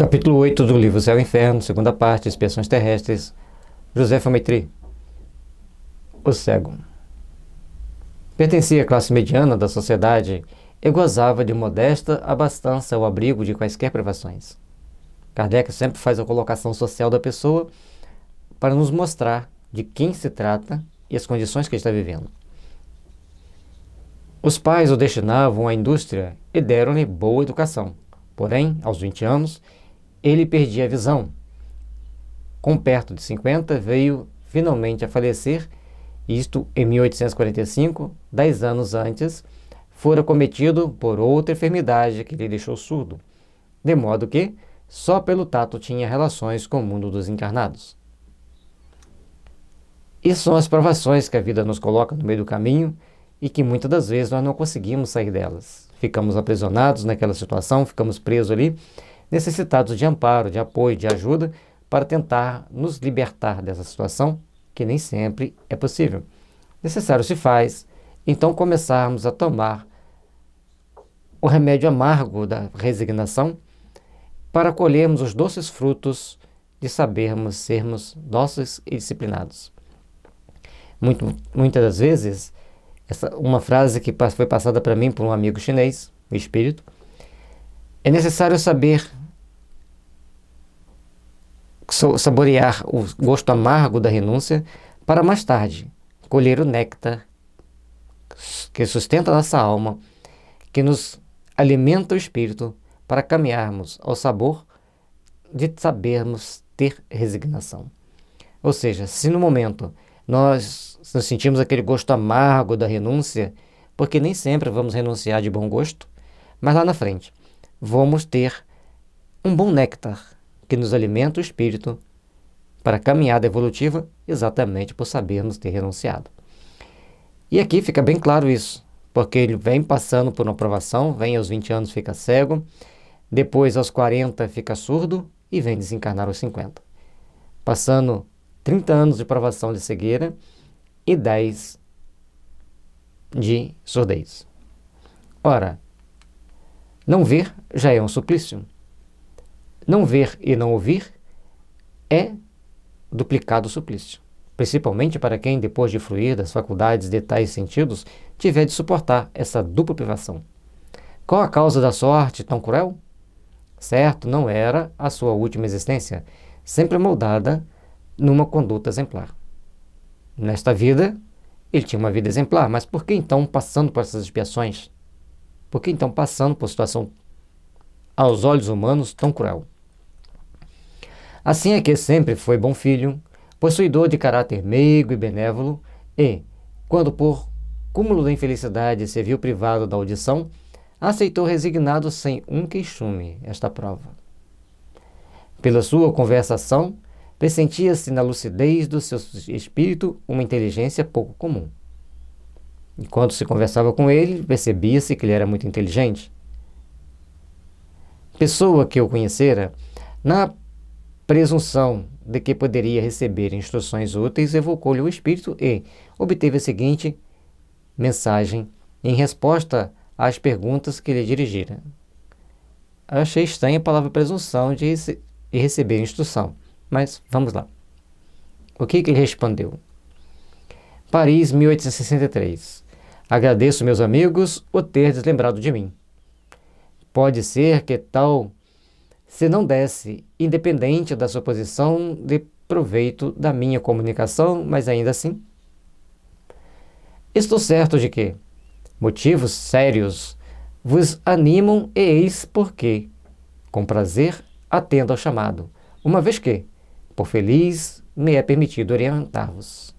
Capítulo 8 do livro Céu e Inferno, segunda parte, Expiações Terrestres, José Fometri, o cego. Pertencia à classe mediana da sociedade e gozava de modesta abastança ao abrigo de quaisquer privações. Kardec sempre faz a colocação social da pessoa para nos mostrar de quem se trata e as condições que está vivendo. Os pais o destinavam à indústria e deram-lhe boa educação. Porém, aos 20 anos, ele perdia a visão. Com perto de 50, veio finalmente a falecer, isto em 1845, 10 anos antes, fora cometido por outra enfermidade que lhe deixou surdo, de modo que só pelo tato tinha relações com o mundo dos encarnados. E são as provações que a vida nos coloca no meio do caminho e que muitas das vezes nós não conseguimos sair delas. Ficamos aprisionados naquela situação, ficamos presos ali, necessitados de amparo, de apoio, de ajuda para tentar nos libertar dessa situação, que nem sempre é possível. Necessário se faz, então, começarmos a tomar o remédio amargo da resignação para colhermos os doces frutos de sabermos sermos dóceis e disciplinados. Muitas das vezes, uma frase que foi passada para mim por um amigo chinês, o espírito, é necessário saber saborear o gosto amargo da renúncia para mais tarde colher o néctar que sustenta a nossa alma, que nos alimenta o espírito para caminharmos ao sabor de sabermos ter resignação. Ou seja, se no momento nós sentimos aquele gosto amargo da renúncia, porque nem sempre vamos renunciar de bom gosto, mas lá na frente vamos ter um bom néctar que nos alimenta o espírito para a caminhada evolutiva, exatamente por sabermos ter renunciado. E aqui fica bem claro isso, porque ele vem passando por uma provação, vem aos 20 anos fica cego, depois aos 40 fica surdo e vem desencarnar aos 50. Passando 30 anos de provação de cegueira e 10 de surdez. Ora, não ver já é um suplício. Não ver e não ouvir é duplicado suplício, principalmente para quem, depois de fruir das faculdades de tais sentidos, tiver de suportar essa dupla privação. Qual a causa da sorte tão cruel? Certo, não era a sua última existência, sempre moldada numa conduta exemplar. Nesta vida, ele tinha uma vida exemplar, mas por que então passando por essas expiações? Por que então passando por situação, aos olhos humanos, tão cruel? Assim é que sempre foi bom filho, possuidor de caráter meigo e benévolo, e, quando por cúmulo da infelicidade se viu privado da audição, aceitou resignado sem um queixume esta prova. Pela sua conversação, pressentia-se na lucidez do seu espírito uma inteligência pouco comum. Enquanto se conversava com ele, percebia-se que ele era muito inteligente. Pessoa que o conhecera, na presunção de que poderia receber instruções úteis, evocou-lhe o espírito e obteve a seguinte mensagem em resposta às perguntas que lhe dirigira. Achei estranha a palavra presunção de receber instrução, mas vamos lá. O que ele respondeu? Paris, 1863. Agradeço, meus amigos, o terdes lembrado de mim. Pode ser que tal se não desse, independente da suposição de proveito da minha comunicação, mas ainda assim. Estou certo de que motivos sérios vos animam e eis porque, com prazer, atendo ao chamado, uma vez que, por feliz, me é permitido orientar-vos.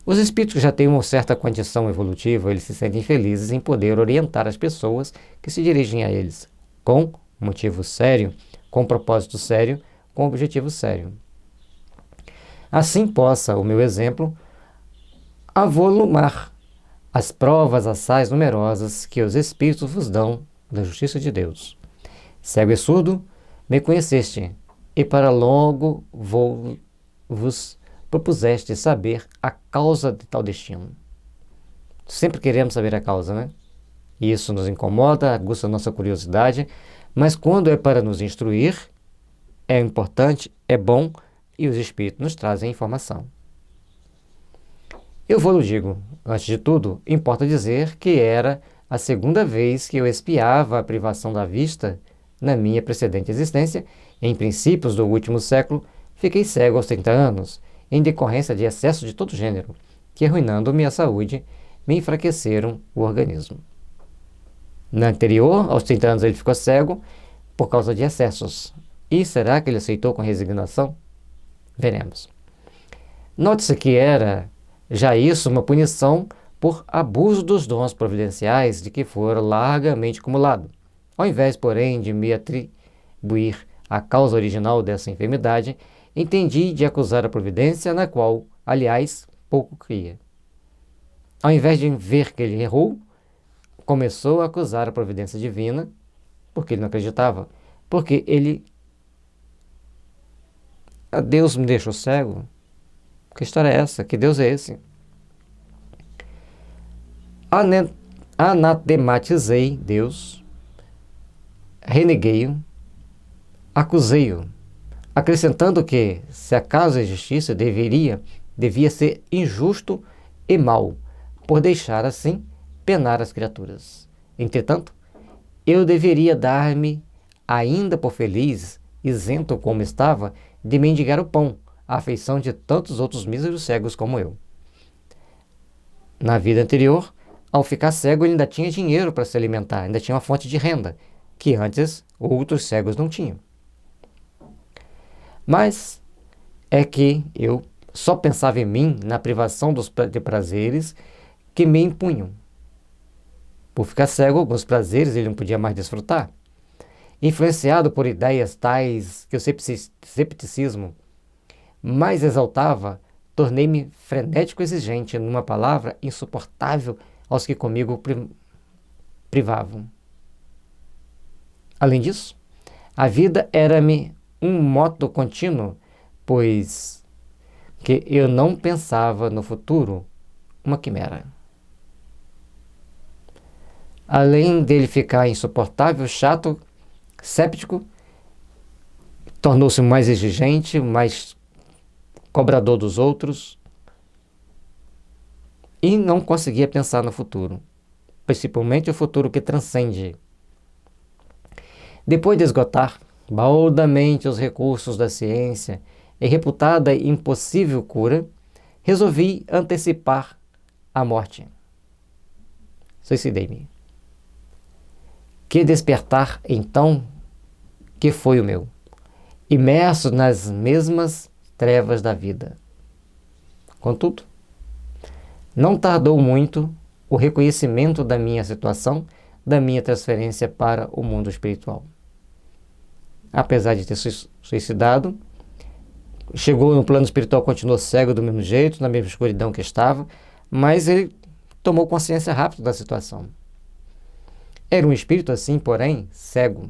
Os espíritos que já têm uma certa condição evolutiva, eles se sentem felizes em poder orientar as pessoas que se dirigem a eles, com motivo sério, com propósito sério, com objetivo sério. Assim possa o meu exemplo avolumar as provas assaz numerosas que os Espíritos vos dão da justiça de Deus. Cego e surdo, me conheceste, e para logo vos propuseste saber a causa de tal destino. Sempre queremos saber a causa, né? E isso nos incomoda, aguça a nossa curiosidade, Mas quando é para nos instruir, é importante, é bom, e os Espíritos nos trazem informação. Eu vou-lhe digo, antes de tudo, importa dizer que era a segunda vez que eu espiava a privação da vista na minha precedente existência. Em princípios do último século, fiquei cego aos 30 anos, em decorrência de excesso de todo gênero, que, arruinando minha saúde, me enfraqueceram o organismo. Na anterior, aos 30 anos, ele ficou cego por causa de excessos. E será que ele aceitou com resignação? Veremos. Note-se que era já isso uma punição por abuso dos dons providenciais de que fora largamente acumulado. Ao invés, porém, de me atribuir a causa original dessa enfermidade, entendi de acusar a providência, na qual, aliás, pouco cria. Ao invés de ver que ele errou, começou a acusar a providência divina, porque ele não acreditava, porque ele... Deus me deixou cego? Que história é essa? Que Deus é esse? Anatematizei Deus, reneguei-o, acusei-o, acrescentando que, se acaso existisse, devia ser injusto e mau, por deixar assim penar as criaturas. Entretanto, eu deveria dar-me, ainda por feliz, isento como estava, de mendigar o pão, à afeição de tantos outros míseros cegos como eu. Na vida anterior, ao ficar cego, ele ainda tinha dinheiro para se alimentar, ainda tinha uma fonte de renda, que antes outros cegos não tinham. Mas é que eu só pensava em mim, na privação de prazeres que me impunham. Por ficar cego, alguns prazeres ele não podia mais desfrutar. Influenciado por ideias tais que o cepticismo mais exaltava, tornei-me frenético exigente, numa palavra, insuportável aos que comigo privavam. Além disso, a vida era-me um moto contínuo, pois que eu não pensava no futuro, uma quimera. Além dele ficar insuportável, chato, séptico, tornou-se mais exigente, mais cobrador dos outros e não conseguia pensar no futuro, principalmente o futuro que transcende. Depois de esgotar baldamente os recursos da ciência e reputada impossível cura, resolvi antecipar a morte. Suicidei-me. Que despertar, então, que foi o meu, imerso nas mesmas trevas da vida. Contudo, não tardou muito o reconhecimento da minha situação, da minha transferência para o mundo espiritual. Apesar de ter suicidado, chegou no plano espiritual, continuou cego do mesmo jeito, na mesma escuridão que estava, mas ele tomou consciência rápido da situação. Era um espírito assim, porém, cego.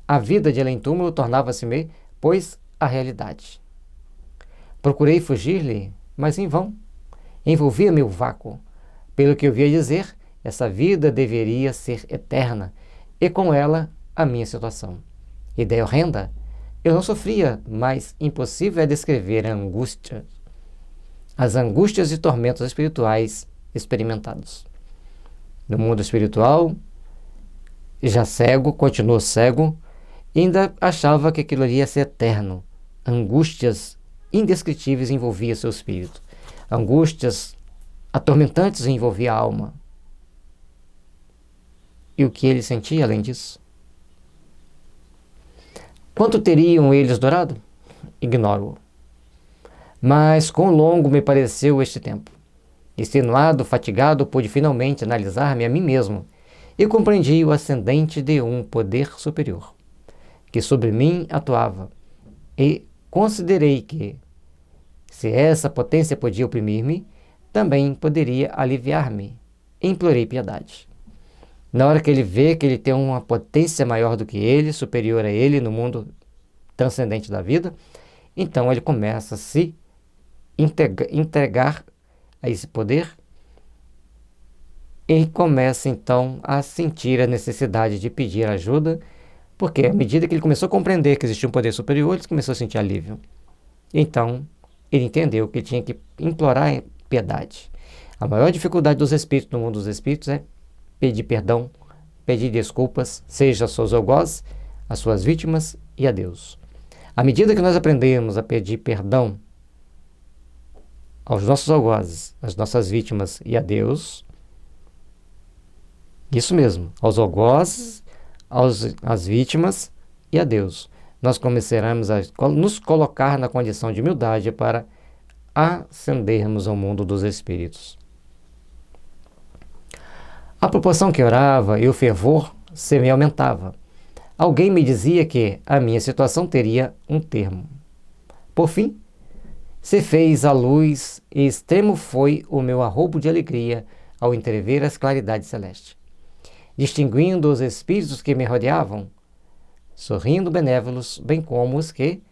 A vida de além-túmulo tornava-se-me, pois, a realidade. Procurei fugir-lhe, mas em vão. Envolvia-me o vácuo. Pelo que eu via dizer, essa vida deveria ser eterna, e com ela a minha situação. Ideia horrenda? Eu não sofria, mas impossível é descrever a angústia, as angústias e tormentos espirituais experimentados. No mundo espiritual, já cego, continuou cego, ainda achava que aquilo ali ia ser eterno. Angústias indescritíveis envolvia seu espírito. Angústias atormentantes envolvia a alma. E o que ele sentia além disso? Quanto teriam eles durado? Ignoro-o. Mas quão longo me pareceu este tempo. Extenuado, fatigado, pude finalmente analisar-me a mim mesmo e compreendi o ascendente de um poder superior, que sobre mim atuava, e considerei que, se essa potência podia oprimir-me, também poderia aliviar-me. Implorei piedade. Na hora que ele vê que ele tem uma potência maior do que ele, superior a ele no mundo transcendente da vida, então ele começa a se entregar a esse poder e começa então a sentir a necessidade de pedir ajuda, Porque à medida que ele começou a compreender que existia um poder superior, ele começou a sentir alívio. Então, ele entendeu que tinha que implorar piedade. A maior dificuldade dos espíritos no mundo dos espíritos é pedir perdão, pedir desculpas, seja aos seus algozes, às suas vítimas e a Deus. À medida que nós aprendemos a pedir perdão aos nossos algozes, às nossas vítimas e a Deus, isso mesmo, aos algozes, às vítimas e a Deus, nós começaremos a nos colocar na condição de humildade para ascendermos ao mundo dos espíritos. A proporção que orava e o fervor se me aumentava. Alguém me dizia que a minha situação teria um termo. Por fim, se fez a luz e extremo foi o meu arrobo de alegria ao entrever as claridades celestes. Distinguindo os espíritos que me rodeavam, sorrindo benévolos, bem como os que,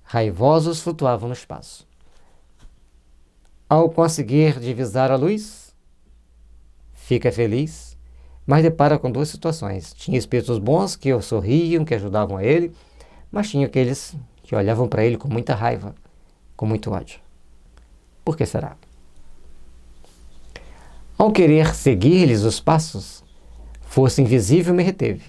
raivosos, flutuavam no espaço. Ao conseguir divisar a luz, fica feliz, mas depara com duas situações. Tinha espíritos bons que o sorriam, que ajudavam a ele, mas tinha aqueles que olhavam para ele com muita raiva, com muito ódio. Por que será? Ao querer seguir-lhes os passos, força invisível me reteve.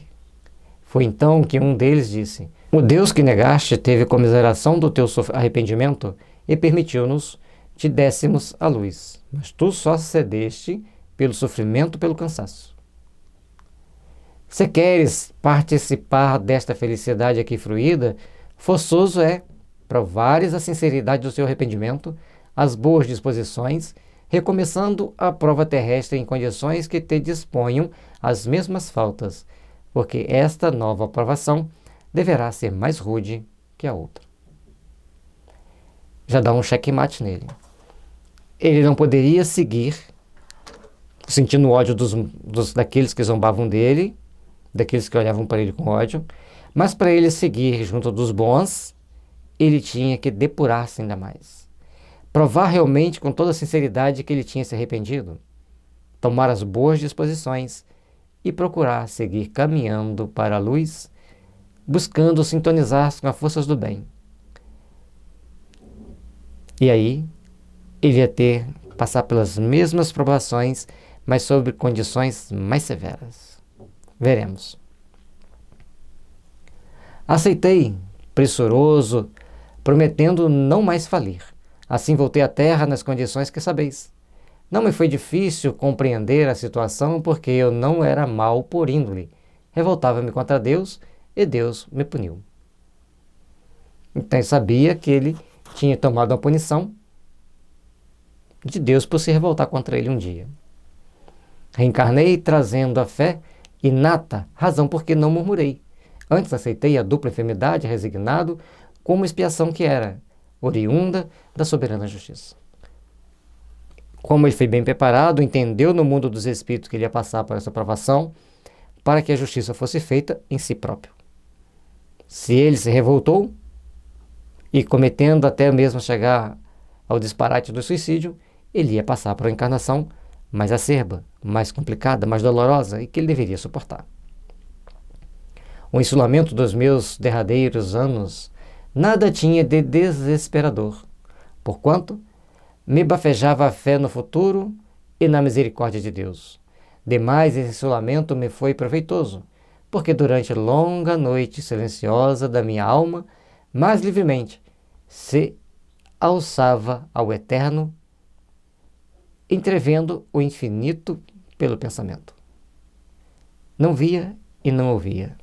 Foi então que um deles disse: o Deus que negaste teve comiseração do teu arrependimento e permitiu-nos te dessemos a luz, mas tu só cedeste pelo sofrimento, pelo cansaço. Se queres participar desta felicidade aqui fruída, forçoso é provares a sinceridade do seu arrependimento, as boas disposições, recomeçando a prova terrestre em condições que te disponham as mesmas faltas, porque esta nova aprovação deverá ser mais rude que a outra. Já dá um checkmate nele. Ele não poderia seguir sentindo ódio daqueles que zombavam dele, daqueles que olhavam para ele com ódio, mas para ele seguir junto dos bons, ele tinha que depurar-se ainda mais. Provar realmente com toda a sinceridade que ele tinha se arrependido, tomar as boas disposições e procurar seguir caminhando para a luz, buscando sintonizar-se com as forças do bem. E aí, ele ia passar pelas mesmas provações, mas sob condições mais severas. Veremos. Aceitei, pressuroso, prometendo não mais falir. Assim voltei à terra nas condições que sabeis. Não me foi difícil compreender a situação, porque eu não era mau por índole. Revoltava-me contra Deus e Deus me puniu. Então eu sabia que ele tinha tomado uma punição de Deus por se revoltar contra ele um dia. Reencarnei trazendo a fé inata, razão porque não murmurei. Antes aceitei a dupla enfermidade, resignado, como expiação que era, oriunda da soberana justiça. Como ele foi bem preparado, entendeu no mundo dos espíritos que ele ia passar por essa provação, para que a justiça fosse feita em si próprio. Se ele se revoltou, e cometendo até mesmo chegar ao disparate do suicídio, ele ia passar por uma encarnação mais acerba, mais complicada, mais dolorosa, e que ele deveria suportar. O ensilamento dos meus derradeiros anos nada tinha de desesperador, porquanto me bafejava a fé no futuro e na misericórdia de Deus. Demais, esse ensilamento me foi proveitoso, porque durante a longa noite silenciosa da minha alma, mais livremente se alçava ao eterno, entrevendo o infinito pelo pensamento. Não via e não ouvia.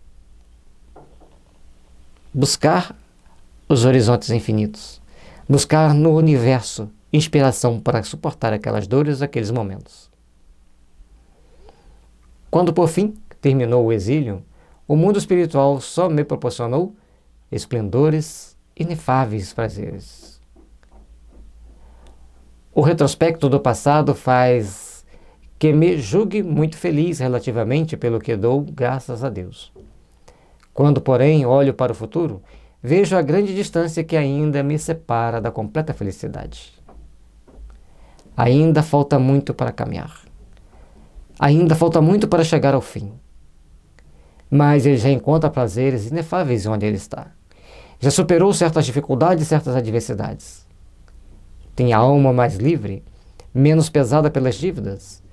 Buscar os horizontes infinitos. Buscar no universo inspiração para suportar aquelas dores, aqueles momentos. Quando por fim terminou o exílio, o mundo espiritual só me proporcionou esplendores inefáveis prazeres. O retrospecto do passado faz que me julgue muito feliz relativamente pelo que dou graças a Deus. Quando, porém, olho para o futuro, vejo a grande distância que ainda me separa da completa felicidade. Ainda falta muito para caminhar. Ainda falta muito para chegar ao fim. mas ele já encontra prazeres inefáveis onde ele está. Já superou certas dificuldades e certas adversidades. Tem a alma mais livre, menos pesada pelas dívidas,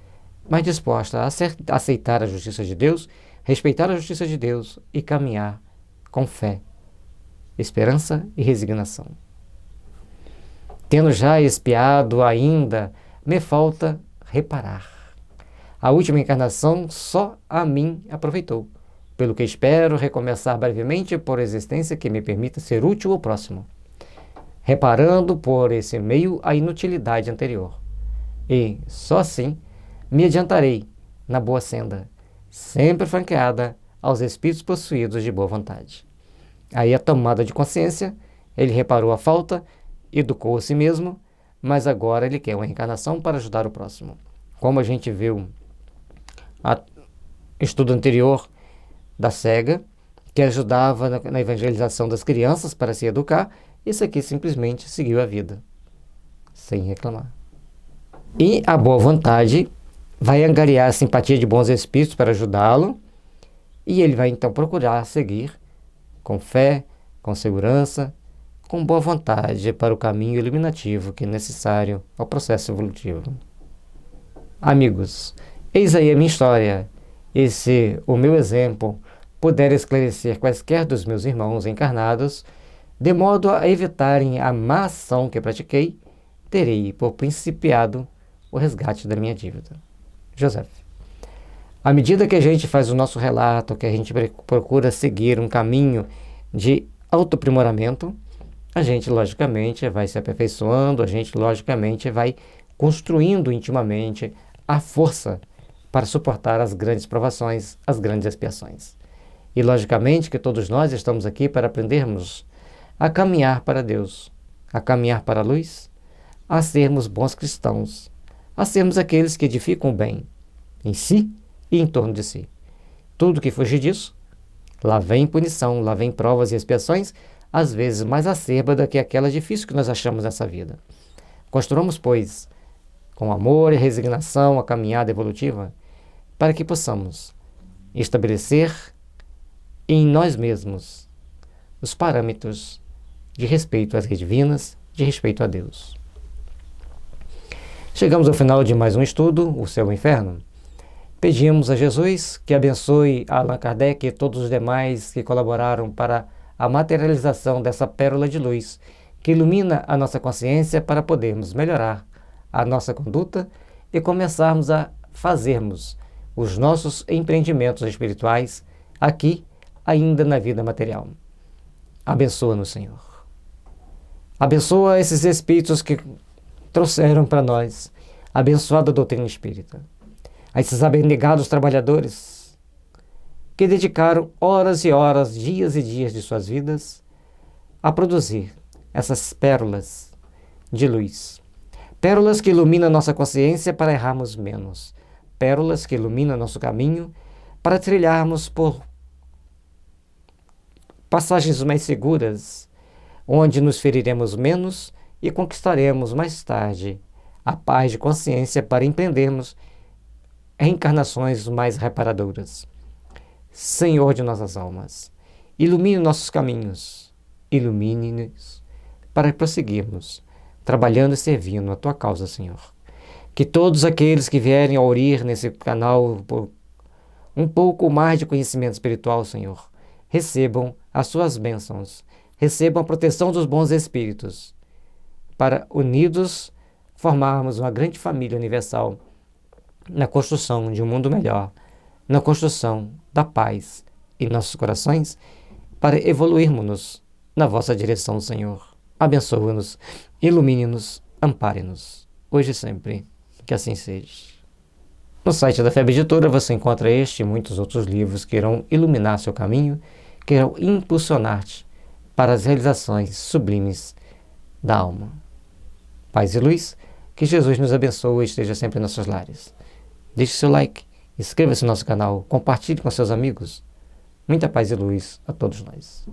mais disposta a aceitar a justiça de Deus, respeitar a justiça de Deus e caminhar com fé, esperança e resignação. Tendo já expiado ainda, me falta reparar. A última encarnação só a mim aproveitou, pelo que espero recomeçar brevemente por existência que me permita ser útil ao próximo, reparando por esse meio a inutilidade anterior. E, só assim, me adiantarei na boa senda, sempre franqueada aos espíritos possuídos de boa vontade. Aí a tomada de consciência, ele reparou a falta, educou a si mesmo, mas agora ele quer uma reencarnação para ajudar o próximo. Como a gente viu no estudo anterior da cega, que ajudava na evangelização das crianças para se educar, isso aqui simplesmente seguiu a vida, sem reclamar. E a boa vontade vai angariar a simpatia de bons espíritos para ajudá-lo, e ele vai então procurar seguir com fé, com segurança, com boa vontade para o caminho iluminativo que é necessário ao processo evolutivo. Amigos, eis aí a minha história. E se o meu exemplo puder esclarecer quaisquer dos meus irmãos encarnados, de modo a evitarem a má ação que pratiquei, terei por principiado o resgate da minha dívida. José. À medida que a gente faz o nosso relato, que a gente procura seguir um caminho de autoaprimoramento, a gente logicamente vai se aperfeiçoando, a gente logicamente vai construindo intimamente a força para suportar as grandes provações, as grandes expiações. E logicamente que todos nós estamos aqui para aprendermos a caminhar para Deus, a caminhar para a luz, a sermos bons cristãos, a sermos aqueles que edificam o bem em si e em torno de si. Tudo que fugir disso, lá vem punição, lá vem provas e expiações, às vezes mais acerba do que aquela difícil que nós achamos nessa vida. Construamos, pois, com amor e resignação a caminhada evolutiva, para que possamos estabelecer em nós mesmos os parâmetros de respeito às leis divinas, de respeito a Deus. Chegamos ao final de mais um estudo, O Céu e o Inferno. Pedimos a Jesus que abençoe Allan Kardec e todos os demais que colaboraram para a materialização dessa pérola de luz que ilumina a nossa consciência para podermos melhorar a nossa conduta e começarmos a fazermos os nossos empreendimentos espirituais aqui, ainda na vida material. Abençoa-nos, Senhor. Abençoa esses espíritos que trouxeram para nós a abençoada doutrina espírita. A esses abnegados trabalhadores que dedicaram horas e horas, dias e dias de suas vidas a produzir essas pérolas de luz. Pérolas que iluminam nossa consciência para errarmos menos. Pérolas que iluminam nosso caminho para trilharmos por passagens mais seguras, onde nos feriremos menos e conquistaremos mais tarde a paz de consciência para empreendermos reencarnações mais reparadoras. Senhor de nossas almas, ilumine nossos caminhos, ilumine-nos para prosseguirmos, trabalhando e servindo a Tua causa, Senhor. Que todos aqueles que vierem a ouvir nesse canal por um pouco mais de conhecimento espiritual, Senhor, recebam as Suas bênçãos, recebam a proteção dos bons espíritos, para unidos formarmos uma grande família universal na construção de um mundo melhor, na construção da paz em nossos corações, para evoluirmos na vossa direção, Senhor. Abençoa-nos, ilumine-nos, ampare-nos, hoje e sempre, que assim seja. No site da FEB Editora você encontra este e muitos outros livros que irão iluminar seu caminho, que irão impulsionar-te para as realizações sublimes da alma. Paz e luz, que Jesus nos abençoe e esteja sempre em nossos lares. Deixe seu like, inscreva-se no nosso canal, compartilhe com seus amigos. Muita paz e luz a todos nós.